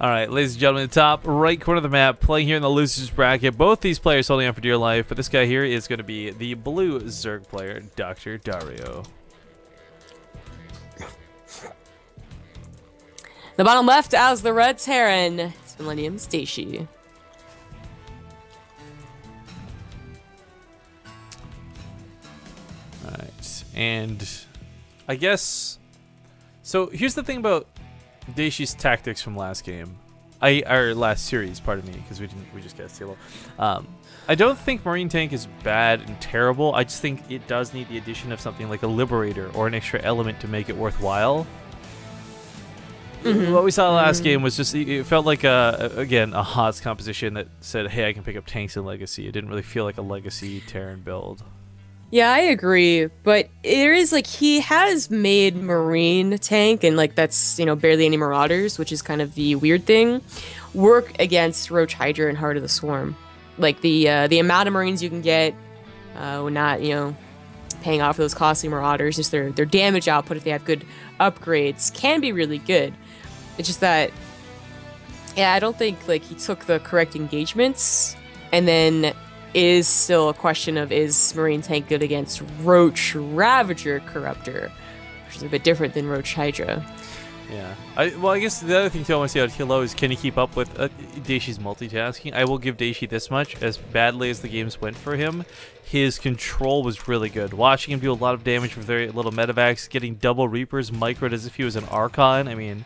All right, ladies and gentlemen, the top right corner of the map, playing here in the losers bracket. Both these players holding on for dear life, but this guy here is going to be the blue Zerg player, Dr. Dario. The bottom left as the red Terran, it's Millennium's Dayshi. All right, and I guess so. Here's the thing about Dayshi's tactics from last game, or last series, pardon me, because we just got TLO. I don't think Marine Tank is bad and terrible. I just think it does need the addition of something like a Liberator or an extra element to make it worthwhile. What we saw last game was just, it felt like again a HOTS composition that said, hey, I can pick up tanks in Legacy. It didn't really feel like a Legacy Terran build. Yeah, I agree, but there is, like, he has made Marine Tank, and, like, that's, you know, barely any Marauders, which is kind of the weird thing, work against Roach Hydra and Heart of the Swarm. Like, the amount of Marines you can get when not, you know, paying off for those costly Marauders, just their damage output, if they have good upgrades, can be really good. It's just that, yeah, I don't think, like, he took the correct engagements, and then it is still a question of, is Marine Tank good against Roach Ravager Corruptor, which is a bit different than Roach Hydra. Yeah. Well, I guess the other thing too I want to see out of TLO is, can he keep up with Dayshi's multitasking? I will give Dayshi this much: as badly as the games went for him, his control was really good. Watching him do a lot of damage with very little medevacs, getting double Reapers, microed as if he was an Archon. I mean,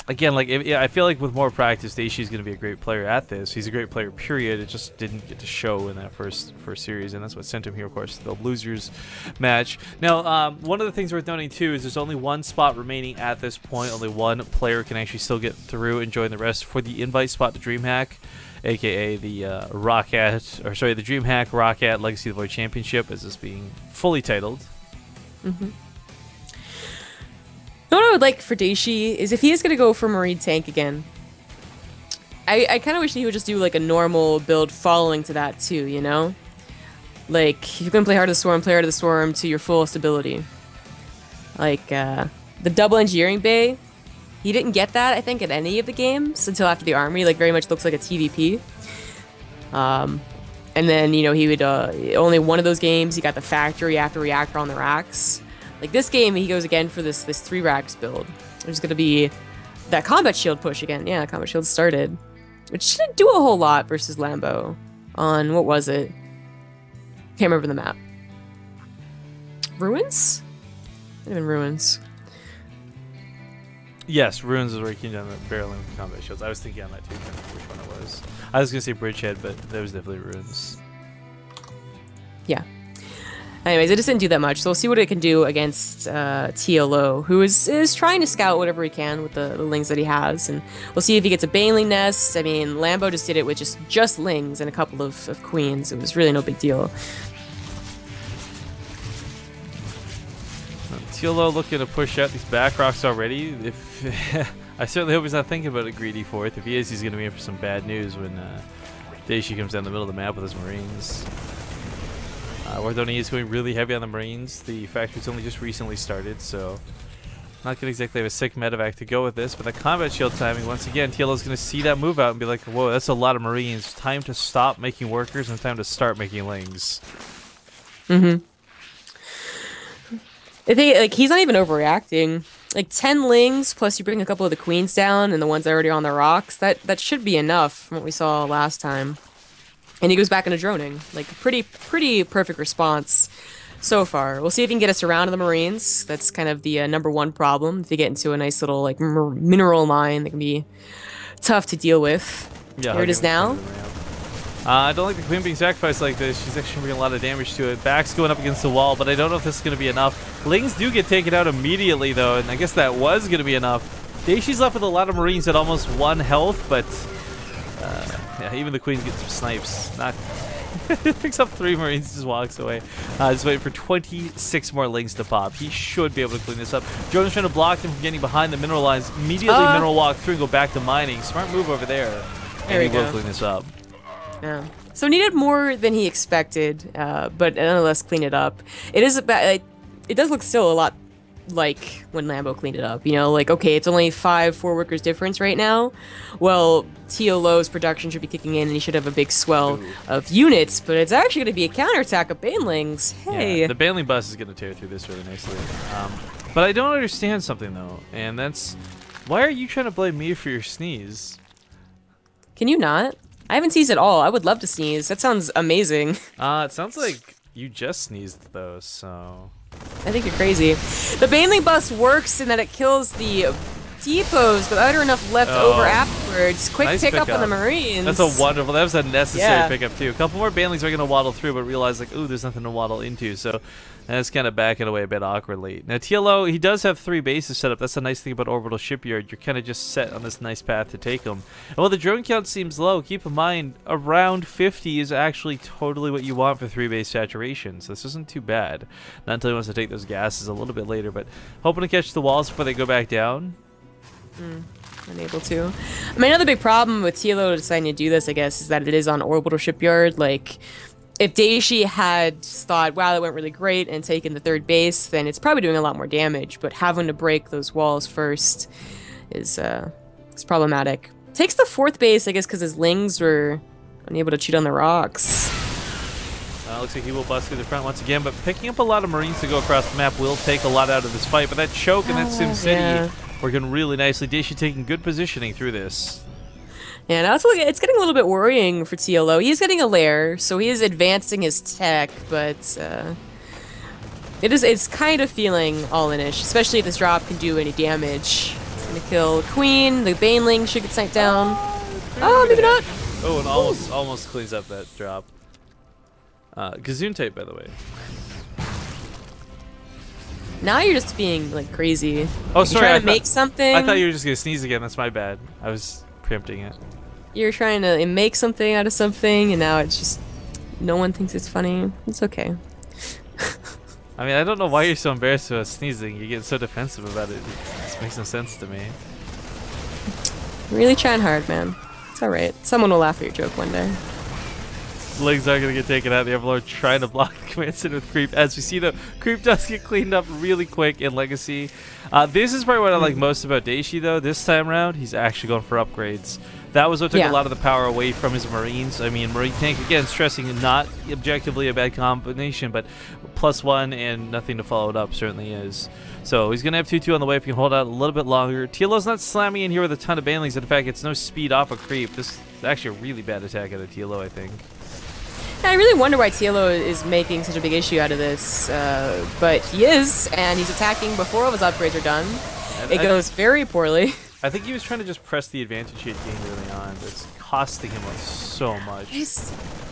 again, like, yeah, I feel like with more practice, Dayshi's going to be a great player at this. He's a great player, period. It just didn't get to show in that first series, and that's what sent him here, of course, the losers match. Now, one of the things worth noting, too, is there's only one spot remaining at this point. Only one player can actually still get through and join the rest for the invite spot to Dreamhack, aka the ROCCAT, or sorry, the Dreamhack ROCCAT Legacy of the Void Championship, as this being fully titled. What I would like for Dayshi is, if he is going to go for Marine Tank again, I kind of wish he would just do, like, a normal build following to that too, you know? Like, if you're going to play Heart of the Swarm, play Heart of the Swarm to your fullest ability. Like, the double engineering bay, he didn't get that, I think, in any of the games until after the army. Like, very much looks like a TVP. And then, you know, he would, only one of those games, he got the factory after reactor on the racks. Like, this game, he goes again for this 3 racks build, which is going to be that combat shield push again. Yeah, combat shield started, which shouldn't do a whole lot versus Lambo on, what was it? Can't remember the map. Ruins? Might have been Ruins. Yes, Ruins is where he came down the barreling with combat shields. I was thinking on that too, can't remember which one it was. I was going to say Bridgehead, but that was definitely Ruins. Yeah. Anyways, it just didn't do that much, so we'll see what it can do against TLO, who is trying to scout whatever he can with the lings that he has, and we'll see if he gets a Baneling Nest. I mean, Lambo just did it with just lings and a couple of queens. It was really no big deal. TLO looking to push out these back rocks already. If I certainly hope he's not thinking about a greedy fourth. If he is, he's going to be in for some bad news when Dayshi comes down the middle of the map with his Marines. Wardoni is going really heavy on the Marines. The factory's only just recently started, so not going to exactly have a sick medevac to go with this. But the combat shield timing, once again, TLO's going to see that move out and be like, whoa, that's a lot of Marines. Time to stop making workers, and it's time to start making lings. I think, like, he's not even overreacting. Like, 10 lings, plus you bring a couple of the queens down and the ones that are already on the rocks, that should be enough from what we saw last time. And he goes back into droning. Like, pretty perfect response so far. We'll see if he can get us around the Marines. That's kind of the #1 problem. If you get into a nice little, like, mineral mine, that can be tough to deal with. Yeah, here it is now. I don't like the queen being sacrificed like this. She's actually bringing a lot of damage to it. Back's going up against the wall, but I don't know if this is going to be enough. Lings do get taken out immediately, though, and I guess that was going to be enough. Dayshi's left with a lot of Marines at almost 1 health, but yeah, even the queen gets some snipes. Not picks up 3 Marines, just walks away. Just waiting for 26 more lings to pop. He should be able to clean this up. Jordan's trying to block him from getting behind the mineral lines. Immediately mineral walk through and go back to mining. Smart move over there. And he will clean this up. Yeah. So needed more than he expected, but nonetheless clean it up. It is about, it does look still a lot like when Lambo cleaned it up. You know, like, okay, it's only 4 workers difference right now. Well, TLO's production should be kicking in, and he should have a big swell of units, but it's actually going to be a counterattack of Banelings. Hey. Yeah, the Baneling bus is going to tear through this really nicely. But I don't understand something, though, and that's... Why are you trying to blame me for your sneeze? Can you not? I haven't sneezed at all. I would love to sneeze. That sounds amazing. It sounds like you just sneezed, though, so... I think you're crazy. The Baneling bus works in that it kills the depots without enough left over afterwards. Quick nice pickup on the Marines. That's a wonderful, that was a necessary pickup too. A couple more Banelings are going to waddle through, but realize like, ooh, there's nothing to waddle into, so that's kind of backing away a bit awkwardly. Now TLO, he does have 3 bases set up. That's the nice thing about Orbital Shipyard. You're kind of just set on this nice path to take them. And while the drone count seems low, keep in mind, around 50 is actually totally what you want for 3 base saturation, so this isn't too bad. Not until he wants to take those gases a little bit later, but hoping to catch the walls before they go back down. Unable to. I mean, another big problem with TLO deciding to do this, I guess, is that it is on Orbital Shipyard. Like, if Dayshi had thought, wow, that went really great, and taken the 3rd base, then it's probably doing a lot more damage. But having to break those walls first is problematic. Takes the 4th base, I guess, because his Lings were unable to cheat on the rocks. Looks like he will bust through the front once again, but picking up a lot of Marines to go across the map will take a lot out of this fight. But that choke and that SimCity working really nicely. Dayshi taking good positioning through this. Yeah, now it's getting a little bit worrying for TLO. He's getting a lair, so he is advancing his tech, but it's kind of feeling all-in-ish, especially if this drop can do any damage. It's gonna kill Queen, the Baneling should get sniped down. Oh, maybe not. Oh, and almost cleans up that drop. Gazoon tape, by the way. Now you're just being like crazy. Oh, sorry. You're trying to make something. I thought you were just gonna sneeze again. That's my bad. I was preempting it. You're trying to make something out of something, and now it's just no one thinks it's funny. It's okay. I mean, I don't know why you're so embarrassed about sneezing. You get so defensive about it. This makes no sense to me. Really trying hard, man. It's all right. Someone will laugh at your joke one day. Legs are going to get taken out. The Overlord trying to block the command center with Creep. As we see, the Creep does get cleaned up really quick in Legacy. This is probably what I like most about Dayshi, though. This time around, he's actually going for upgrades. That was what took a lot of the power away from his Marines. I mean, Marine Tank, again, stressing not objectively a bad combination, but +1 and nothing to follow it up certainly is. So he's going to have 2-2 on the way if he can hold out a little bit longer. TLO's not slamming in here with a ton of Banelings. In fact, it's no speed off a Creep. This is actually a really bad attack out of TLO, I think. I really wonder why TLO is making such a big issue out of this, but he is, and he's attacking before all his upgrades are done. It goes very poorly. I think he was trying to just press the advantage he had gained early on. That's costing him so much.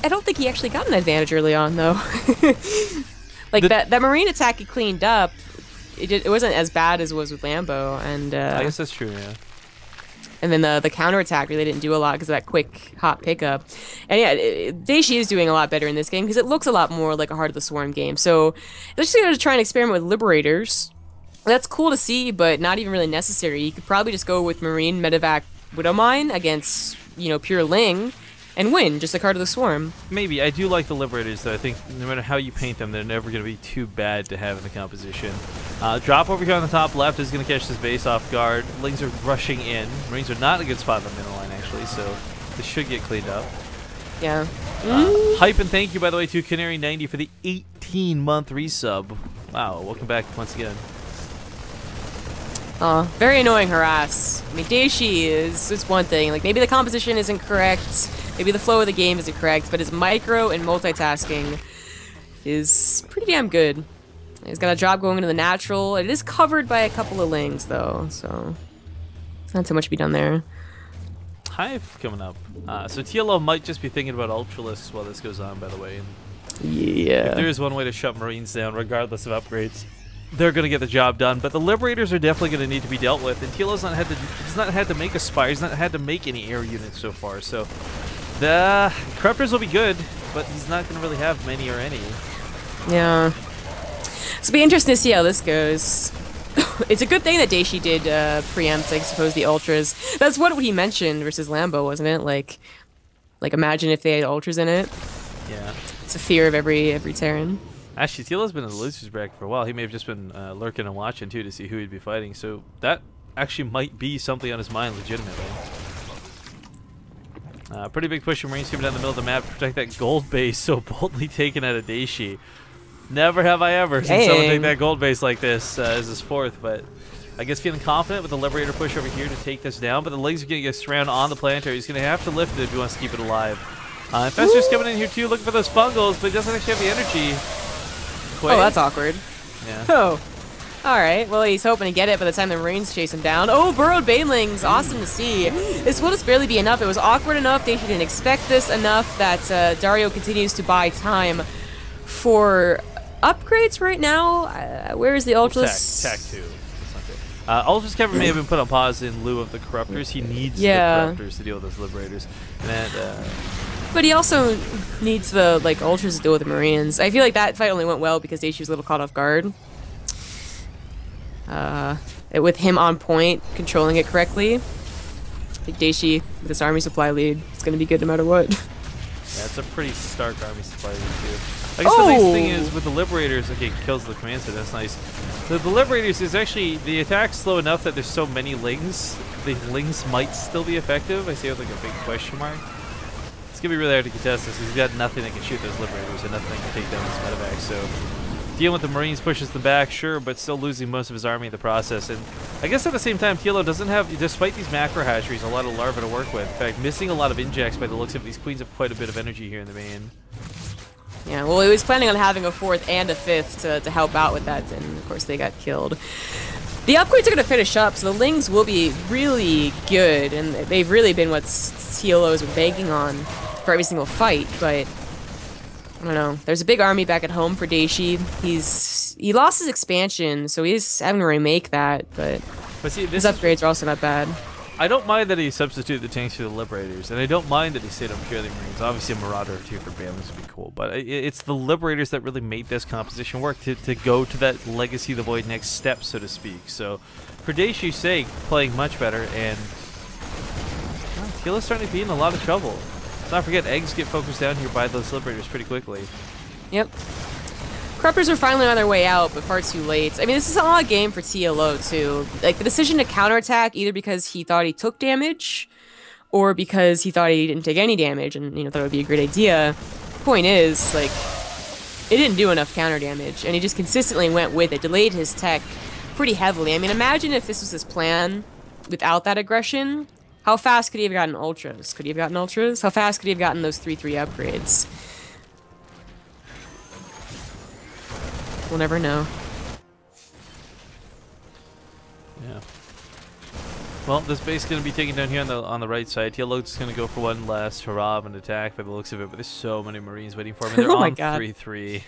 I don't think he actually got an advantage early on, though. Like, that Marine attack he cleaned up, it wasn't as bad as it was with Lambo, and I guess that's true, yeah. And then the counterattack really didn't do a lot because of that quick, hot pickup. And yeah, Dayshi is doing a lot better in this game because it looks a lot more like a Heart of the Swarm game. So they're just going to try and experiment with Liberators. That's cool to see, but not even really necessary. You could probably just go with Marine Medevac Widowmine against, you know, pure Ling and win, just like Heart of the Swarm. Maybe. I do like the Liberators, though. I think no matter how you paint them, they're never going to be too bad to have in the composition. Drop over here on the top left is going to catch this base off guard. Lings are rushing in. Marines are not in a good spot in the middle line, actually, so this should get cleaned up. Yeah. Hype and thank you, by the way, to Canary90 for the 18-month resub. Wow, welcome back once again. Very annoying harass. I mean, Dayshi is one thing. Like, maybe the composition isn't correct, maybe the flow of the game isn't correct, but his micro and multitasking is pretty damn good. He's got a job going into the natural. It is covered by a couple of Lings, though, so not too much to be done there. Hive coming up. So TLO might just be thinking about Ultralisks while this goes on, by the way. Yeah. If there is one way to shut Marines down, regardless of upgrades, they're going to get the job done. But the Liberators are definitely going to need to be dealt with. And TLO's he's not had to make a Spire. He's not had to make any air units so far. So the Corruptors will be good, but he's not going to really have many or any. Yeah. So it'll be interesting to see how this goes. It's a good thing that Dayshi did preempt, I suppose, the Ultras. That's what he mentioned versus Lambo, wasn't it? Like imagine if they had Ultras in it. Yeah. It's a fear of every Terran. Actually, TLO's been in the loser's bracket for a while. He may have just been lurking and watching, too, to see who he'd be fighting. So that actually might be something on his mind legitimately. Pretty big push from Marines coming down the middle of the map to protect that gold base so boldly taken out of Dayshi. Never have I ever seen someone take that gold base like this as his fourth, but I guess feeling confident with the Liberator push over here to take this down, but the legs are going to get surrounded on the planetary. He's going to have to lift it if he wants to keep it alive. Infestor's coming in here too, looking for those fungals, but he doesn't actually have the energy. Oh, that's awkward. Yeah. Oh. Alright, well he's hoping to get it by the time the Marines chase him down. Oh, burrowed banelings, awesome to see. This will just barely be enough. It was awkward enough, Dayshi didn't expect this enough that Dario continues to buy time for upgrades right now. Where is the Ultras? Tac 2. Ultras cover may have been put on pause in lieu of the Corruptors. He needs the Corruptors to deal with those Liberators. And but he also needs the Ultras to deal with the Marines. I feel like that fight only went well because Dayshi was a little caught off guard. With him on point, controlling it correctly. I think Dayshi, with his army supply lead, it's going to be good no matter what. Yeah, it's a pretty stark army supply lead, too. I guess the nice thing is, with the Liberators, okay, kills the command center, that's nice. The Liberators is actually, the attack's slow enough that there's so many Lings, the Lings might still be effective. I see it with like a big question mark. It's going to be really hard to contest this, because he's got nothing that can shoot those Liberators, and nothing that can take down this medevac, so... Dealing with the Marines pushes them back, sure, but still losing most of his army in the process. And I guess at the same time, TLO doesn't have, despite these macro hatcheries, a lot of larvae to work with. In fact, missing a lot of injects by the looks of it. These queens have quite a bit of energy here in the main. Yeah, well, he was planning on having a fourth and a fifth to help out with that, and of course they got killed. The upgrades are going to finish up, so the Lings will be really good, and they've really been what TLOs are banking on for every single fight, but... I don't know. There's a big army back at home for Dayshi. He lost his expansion, so he's having to remake that, but see, his upgrades are also not bad. I don't mind that he substituted the tanks for the Liberators, and I don't mind that he stayed on purely Marines. Obviously a Marauder or two for Banlings would be cool, but it's the Liberators that really made this composition work to go to that Legacy of the Void next step, so to speak. So for Dayshi's sake, playing much better, and TLO's starting to be in a lot of trouble. Let's not forget, eggs get focused down here by those Liberators pretty quickly. Yep. Corruptors are finally on their way out, but far too late. I mean, this is an odd game for TLO, too. Like, the decision to counterattack, either because he thought he took damage, or because he thought he didn't take any damage, and, thought it would be a great idea. Point is, like, it didn't do enough counter damage, and he just consistently went with it, delayed his tech pretty heavily. I mean, imagine if this was his plan without that aggression. How fast could he have gotten Ultras? Could he have gotten Ultras? How fast could he have gotten those 3/3 upgrades? We'll never know. Yeah. Well, this base is going to be taken down here on the right side. TLO's just going to go for one last hurrah of an attack by the looks of it, but there's so many Marines waiting for him, and they're on 3/3.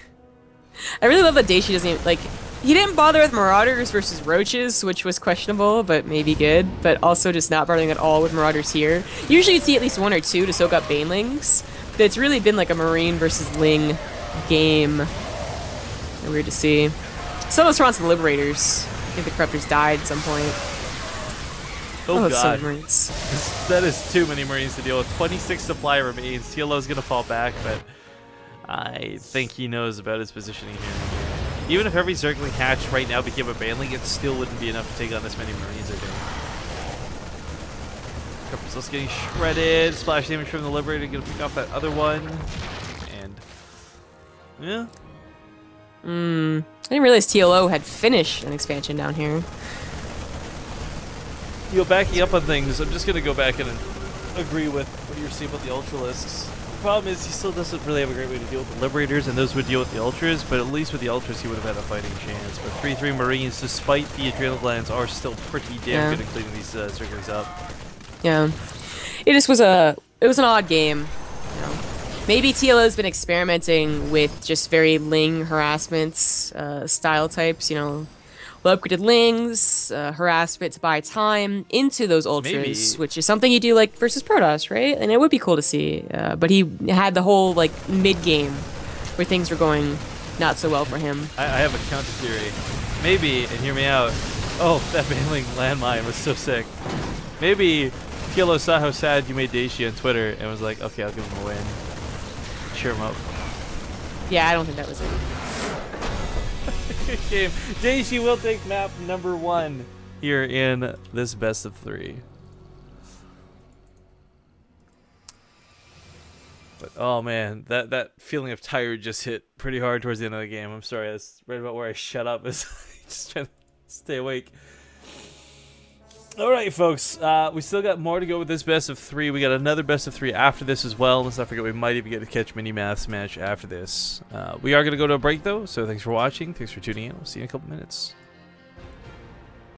I really love that Dayshi doesn't even, like, he didn't bother with Marauders versus Roaches, which was questionable, but maybe good, but also just not bothering at all with Marauders here. Usually you'd see at least one or two to soak up Banelings, but it's really been like a Marine versus Ling game. Weird to see. Some of us were on some Liberators. I think the Corruptors died at some point. Oh god. Marines. That is too many Marines to deal with. 26 supply remains. TLO's going to fall back, but I think he knows about his positioning here. Even if every circling hatch right now became a Banling, it still wouldn't be enough to take on this many Marines, I think. Corruptors just getting shredded. Splash damage from the Liberator, going to pick off that other one. And yeah. I didn't realize TLO had finished an expansion down here. Backing up on things, I'm just going to go back in and agree with what you're saying about the Ultralisks. The problem is he still doesn't really have a great way to deal with the Liberators, and those would deal with the Ultras, but at least with the Ultras he would have had a fighting chance. But 3/3 Marines, despite the adrenal glands, are still pretty damn good at cleaning these circles up. Yeah. It just was it was an odd game. Maybe TLO's been experimenting with just very Ling harassments, style types, low upgraded Lings, harassment to buy time into those Ultras, which is something you do like versus Protoss, right? And it would be cool to see. But he had the whole like mid-game where things were going not so well for him. I have a counter theory. Maybe, and hear me out, oh, that Banling landmine was so sick. Maybe TLO saw how sad you made Dayshi on Twitter and was like, okay, I'll give him a win. Cheer him up. Yeah, I don't think that was it. Good game. Dayshi will take map number 1 here in this best of 3. But oh man, that feeling of tired just hit pretty hard towards the end of the game. I'm sorry, that's right about where I shut up. Is just trying to stay awake. All right, folks. We still got more to go with this best of 3. We got another best of 3 after this as well. Let's not forget we might even get to catch mini maths match after this. We are gonna go to a break though. So thanks for watching. Thanks for tuning in. We'll see you in a couple minutes.